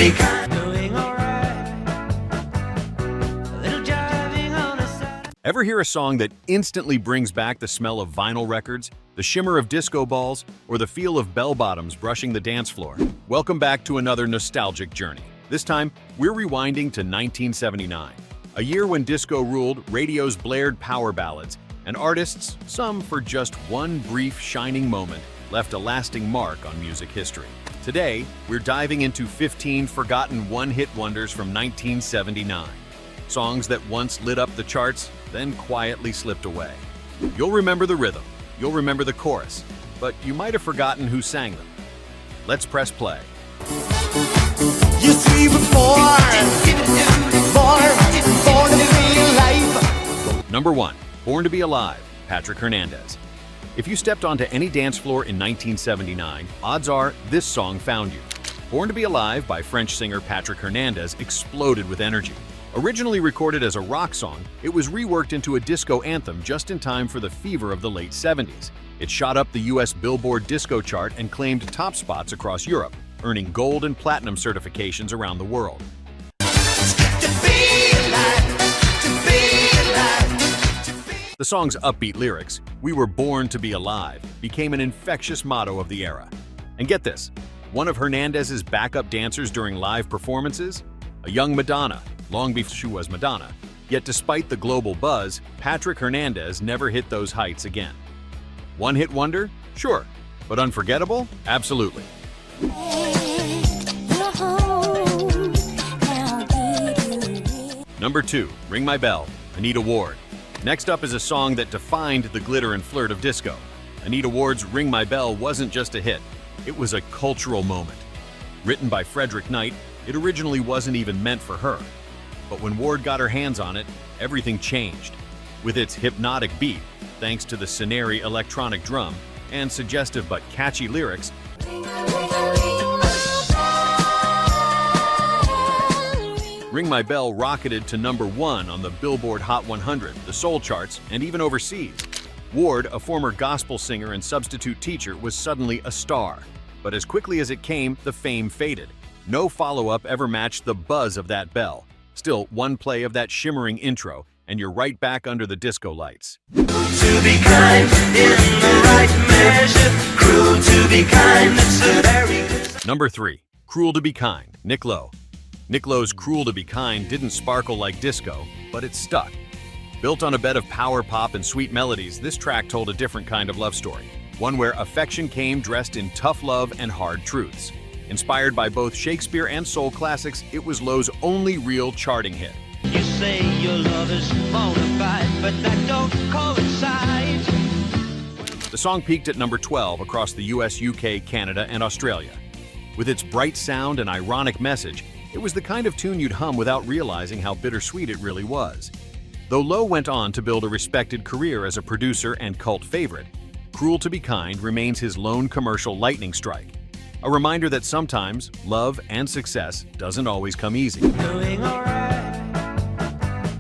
be kind. Doing alright. A little jiving on a Saturday. Ever hear a song that instantly brings back the smell of vinyl records, the shimmer of disco balls, or the feel of bell-bottoms brushing the dance floor? Welcome back to another nostalgic journey. This time, we're rewinding to 1979, a year when disco ruled, radios blared power ballads, and artists, some for just one brief shining moment, left a lasting mark on music history. Today, we're diving into 15 forgotten one-hit wonders from 1979. Songs that once lit up the charts, then quietly slipped away. You'll remember the rhythm, you'll remember the chorus, but you might have forgotten who sang them. Let's press play. You see, born to be alive. Number 1. Born to be Alive, Patrick Hernandez. If you stepped onto any dance floor in 1979, odds are this song found you. Born to be Alive by French singer Patrick Hernandez exploded with energy. Originally recorded as a rock song, it was reworked into a disco anthem just in time for the fever of the late 70s. It shot up the US Billboard disco chart and claimed top spots across Europe, earning gold and platinum certifications around the world. The song's upbeat lyrics, "We were born to be alive," became an infectious motto of the era. And get this, one of Hernandez's backup dancers during live performances? A young Madonna, long before she was Madonna. Yet despite the global buzz, Patrick Hernandez never hit those heights again. One-hit wonder? Sure. But unforgettable? Absolutely. Number 2, Ring My Bell, Anita Ward. Next up is a song that defined the glitter and flirt of disco. Anita Ward's Ring My Bell wasn't just a hit, it was a cultural moment. Written by Frederick Knight, it originally wasn't even meant for her. But when Ward got her hands on it, everything changed. With its hypnotic beat, thanks to the Soneri electronic drum, and suggestive but catchy lyrics, Ring My Bell rocketed to number 1 on the Billboard Hot 100, the soul charts, and even overseas. Ward, a former gospel singer and substitute teacher, was suddenly a star. But as quickly as it came, the fame faded. No follow-up ever matched the buzz of that bell. Still, one play of that shimmering intro, and you're right back under the disco lights. To be kind in the right measure, cruel to be kind, it's a very good. Number 3. Cruel to be Kind, Nick Lowe. Nick Lowe's Cruel to be Kind didn't sparkle like disco, but it stuck. Built on a bed of power pop and sweet melodies, this track told a different kind of love story. One where affection came dressed in tough love and hard truths. Inspired by both Shakespeare and soul classics, it was Lowe's only real charting hit. You say your love is bona fide, but that don't coincide. The song peaked at number 12 across the US, UK, Canada, and Australia. With its bright sound and ironic message, it was the kind of tune you'd hum without realizing how bittersweet it really was. Though Lowe went on to build a respected career as a producer and cult favorite, Cruel to be Kind remains his lone commercial lightning strike. A reminder that sometimes love and success doesn't always come easy. Doing alright.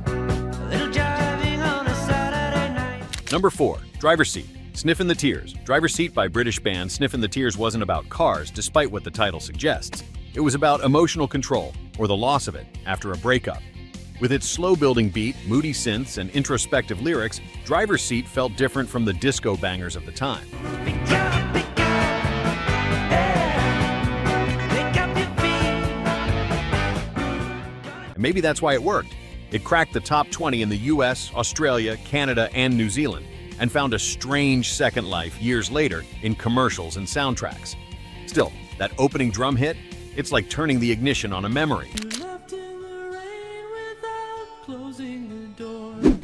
A little jiving on a Saturday night. Number 4, Driver's Seat, Sniff and the Tears. Driver's Seat by British band Sniff and the Tears wasn't about cars, despite what the title suggests. It was about emotional control, or the loss of it, after a breakup. With its slow-building beat, moody synths, and introspective lyrics, Driver's Seat felt different from the disco bangers of the time. Pick up, yeah. Pick up your feet. And maybe that's why it worked. It cracked the top 20 in the US, Australia, Canada, and New Zealand, and found a strange second life years later in commercials and soundtracks. Still, that opening drum hit, it's like turning the ignition on a memory.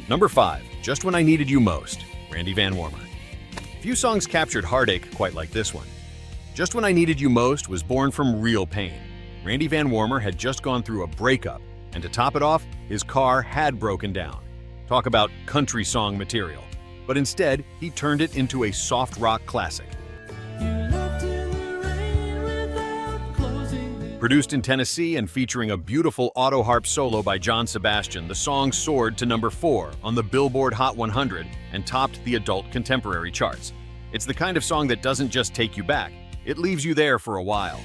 Number 5, Just When I Needed You Most, Randy VanWarmer. Few songs captured heartache quite like this one. Just When I Needed You Most was born from real pain. Randy VanWarmer had just gone through a breakup, and to top it off, his car had broken down. Talk about country song material. But instead, he turned it into a soft rock classic. Produced in Tennessee and featuring a beautiful auto harp solo by John Sebastian, the song soared to number 4 on the Billboard Hot 100 and topped the adult contemporary charts. It's the kind of song that doesn't just take you back, it leaves you there for a while.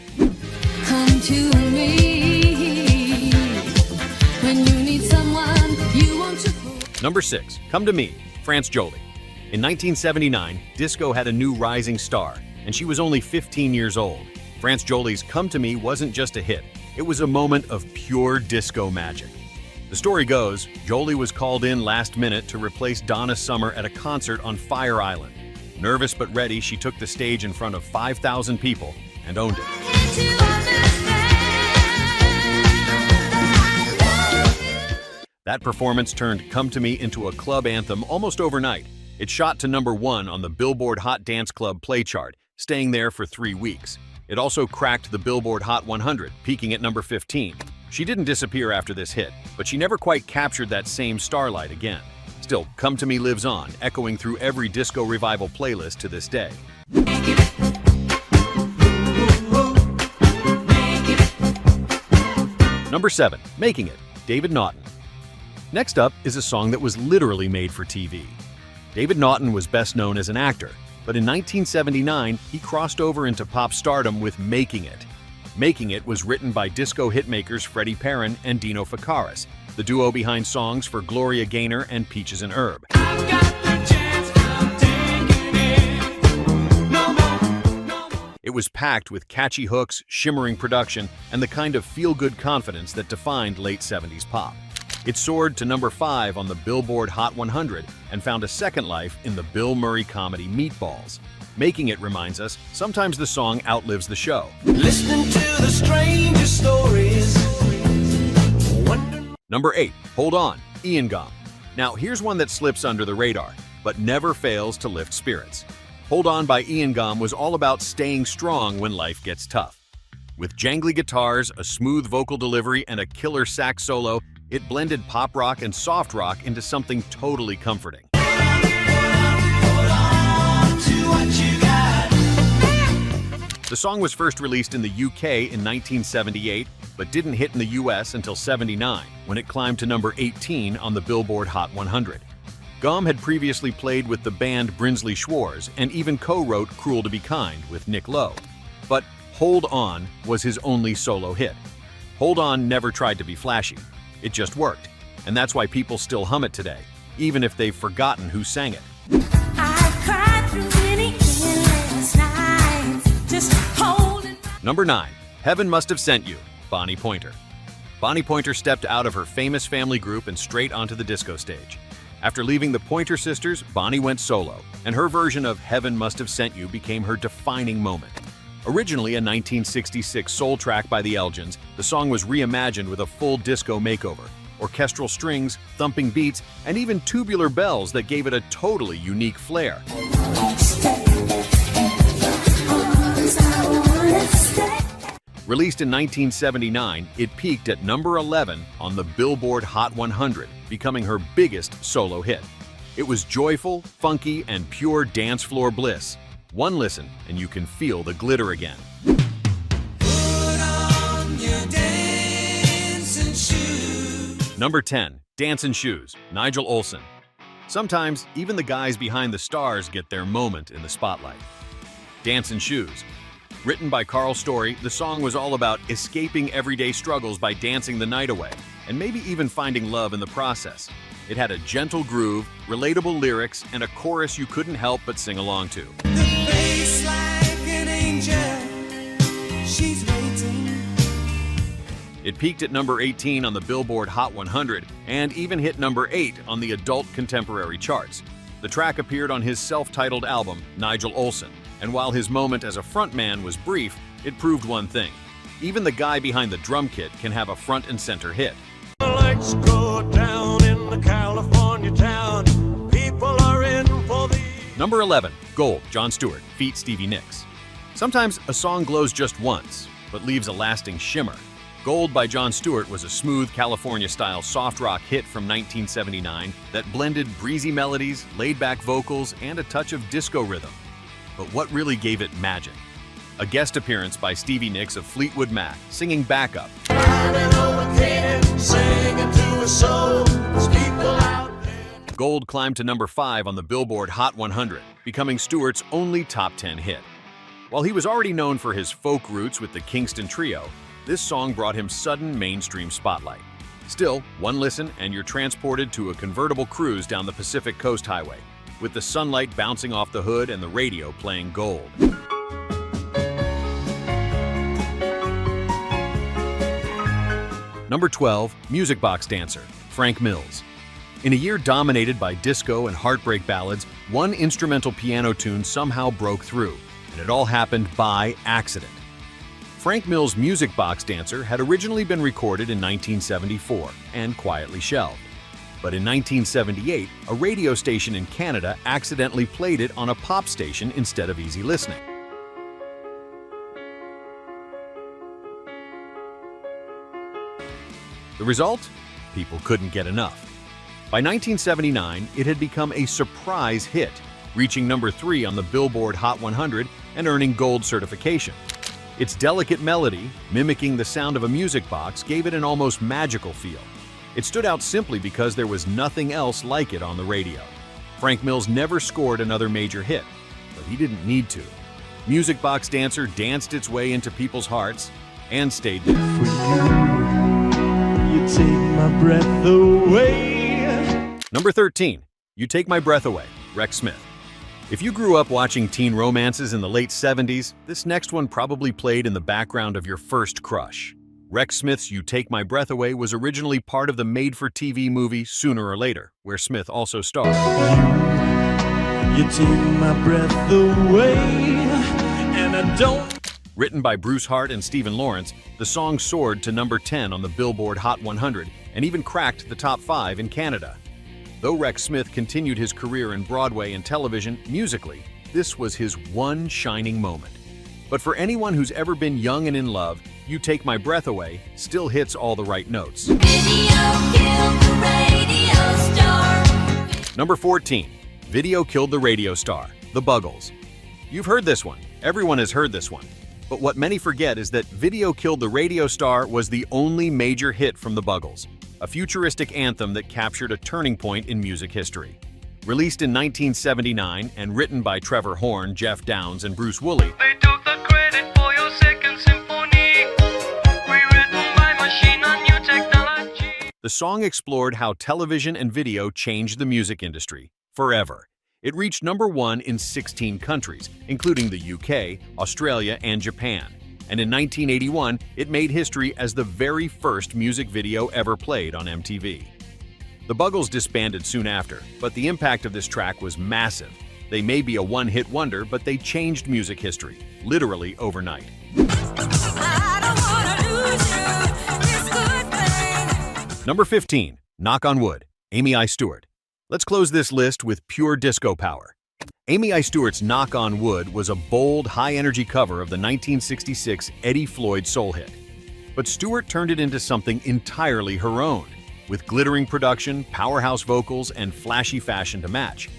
come to me. When you need someone, you want to fool. Number 6, Come to Me, France Joli. In 1979, disco had a new rising star, and she was only 15 years old. France Joli's Come to Me wasn't just a hit, it was a moment of pure disco magic. The story goes, Joli was called in last minute to replace Donna Summer at a concert on Fire Island. Nervous but ready, she took the stage in front of 5,000 people and owned it. That performance turned Come to Me into a club anthem almost overnight. It shot to number 1 on the Billboard Hot Dance Club play chart, staying there for 3 weeks. It also cracked the Billboard Hot 100, peaking at number 15. She didn't disappear after this hit, but she never quite captured that same starlight again. Still, Come to Me lives on, echoing through every disco revival playlist to this day. Number 7, Making It, David Naughton. Next up is a song that was literally made for TV. David Naughton was best known as an actor, but in 1979, he crossed over into pop stardom with Making It. Making It was written by disco hitmakers Freddie Perrin and Dino Ficaris, the duo behind songs for Gloria Gaynor and Peaches and Herb. It was packed with catchy hooks, shimmering production, and the kind of feel-good confidence that defined late 70s pop. It soared to number 5 on the Billboard Hot 100 and found a second life in the Bill Murray comedy Meatballs. Making It reminds us, sometimes the song outlives the show. Listening to the strangest stories. Number 8, Hold On, Ian Gomm. Now here's one that slips under the radar, but never fails to lift spirits. Hold On by Ian Gomm was all about staying strong when life gets tough. With jangly guitars, a smooth vocal delivery, and a killer sax solo, it blended pop rock and soft rock into something totally comforting. The song was first released in the UK in 1978, but didn't hit in the US until '79, when it climbed to number 18 on the Billboard Hot 100. Gomm had previously played with the band Brinsley Schwarz and even co-wrote Cruel to Be Kind with Nick Lowe. But Hold On was his only solo hit. Hold On never tried to be flashy. It just worked, and that's why people still hum it today, even if they've forgotten who sang it. Number 9, Heaven Must Have Sent You, Bonnie Pointer. Bonnie Pointer stepped out of her famous family group and straight onto the disco stage. After leaving the Pointer Sisters, Bonnie went solo, and her version of Heaven Must Have Sent You became her defining moment. Originally a 1966 soul track by the Elgins, the song was reimagined with a full disco makeover, orchestral strings, thumping beats, and even tubular bells that gave it a totally unique flair. Released in 1979, it peaked at number 11 on the Billboard Hot 100, becoming her biggest solo hit. It was joyful, funky, and pure dance floor bliss. One listen, and you can feel the glitter again. Number 10, Dancin' Shoes, Nigel Olsson. Sometimes, even the guys behind the stars get their moment in the spotlight. Dancin' Shoes. Written by Carl Story, the song was all about escaping everyday struggles by dancing the night away, and maybe even finding love in the process. It had a gentle groove, relatable lyrics, and a chorus you couldn't help but sing along to. It peaked at number 18 on the Billboard Hot 100 and even hit number 8 on the adult contemporary charts. The track appeared on his self-titled album, Nigel Olsson, and while his moment as a frontman was brief, it proved one thing. Even the guy behind the drum kit can have a front and center hit. Lights go down in the California town. People are in for the... Number 11, Gold, Jon Stewart, feat. Stevie Nicks. Sometimes a song glows just once, but leaves a lasting shimmer. Gold by Jon Stewart was a smooth California-style soft rock hit from 1979 that blended breezy melodies, laid-back vocals, and a touch of disco rhythm. But what really gave it magic? A guest appearance by Stevie Nicks of Fleetwood Mac, singing backup. Gold climbed to number 5 on the Billboard Hot 100, becoming Stewart's only top 10 hit. While he was already known for his folk roots with the Kingston Trio, this song brought him sudden mainstream spotlight. Still, one listen and you're transported to a convertible cruise down the Pacific Coast Highway, with the sunlight bouncing off the hood and the radio playing gold. Number 12, Music Box Dancer, Frank Mills. In a year dominated by disco and heartbreak ballads, one instrumental piano tune somehow broke through, and it all happened by accident. Frank Mills' Music Box Dancer had originally been recorded in 1974 and quietly shelved. But in 1978, a radio station in Canada accidentally played it on a pop station instead of easy listening. The result? People couldn't get enough. By 1979, it had become a surprise hit, reaching number 3 on the Billboard Hot 100 and earning gold certification. Its delicate melody, mimicking the sound of a music box, gave it an almost magical feel. It stood out simply because there was nothing else like it on the radio. Frank Mills never scored another major hit, but he didn't need to. Music Box Dancer danced its way into people's hearts and stayed there. You take my breath away. Number 13, You Take My Breath Away, Rex Smith. If you grew up watching teen romances in the late 70s, this next one probably played in the background of your first crush. Rex Smith's You Take My Breath Away was originally part of the made-for-TV movie Sooner or Later, where Smith also starred. You take my breath away, and I don't. Written by Bruce Hart and Stephen Lawrence, the song soared to number 10 on the Billboard Hot 100 and even cracked the top 5 in Canada. Though Rex Smith continued his career in Broadway and television, musically, this was his one shining moment. But for anyone who's ever been young and in love, You Take My Breath Away still hits all the right notes. Video killed the radio star. Number 14, Video Killed the Radio Star, The Buggles. You've heard this one. Everyone has heard this one. But what many forget is that Video Killed the Radio Star was the only major hit from the Buggles, a futuristic anthem that captured a turning point in music history. Released in 1979 and written by Trevor Horn, Jeff Downes, and Bruce Woolley, They took the credit for your second symphony, rewritten by machine on new technology. the song explored how television and video changed the music industry forever. It reached number 1 in 16 countries, including the UK, Australia, and Japan. And in 1981, it made history as the very first music video ever played on MTV. The Buggles disbanded soon after, but the impact of this track was massive. They may be a one-hit wonder, but they changed music history, literally overnight. I don't wanna lose you. It's good thing. Number 15, Knock on Wood, Amii Stewart. Let's close this list with pure disco power. Amii Stewart's Knock on Wood was a bold, high-energy cover of the 1966 Eddie Floyd soul hit. But Stewart turned it into something entirely her own, with glittering production, powerhouse vocals, and flashy fashion to match.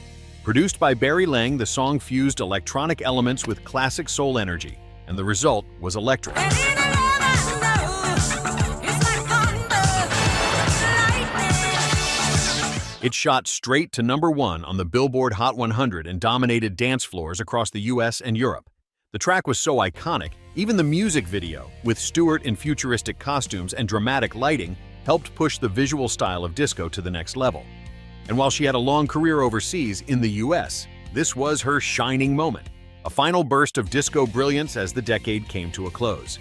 Produced by Barry Lang, the song fused electronic elements with classic soul energy, and the result was electric. And in the love I know, it's like thunder, lightning. It shot straight to number 1 on the Billboard Hot 100 and dominated dance floors across the US and Europe. The track was so iconic, even the music video, with Stewart in futuristic costumes and dramatic lighting, helped push the visual style of disco to the next level. And while she had a long career overseas in the US, this was her shining moment, a final burst of disco brilliance as the decade came to a close.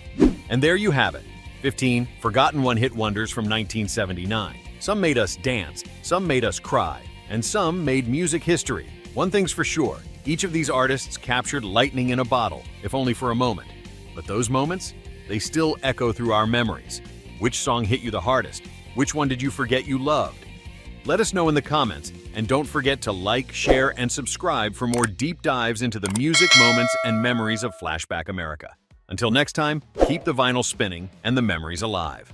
And there you have it, 15 forgotten one-hit wonders from 1979. Some made us dance, some made us cry, and some made music history. One thing's for sure, each of these artists captured lightning in a bottle, if only for a moment. But those moments, they still echo through our memories. Which song hit you the hardest? Which one did you forget you loved? Let us know in the comments, and don't forget to like, share, and subscribe for more deep dives into the music moments and memories of Flashback America. Until next time, keep the vinyl spinning and the memories alive.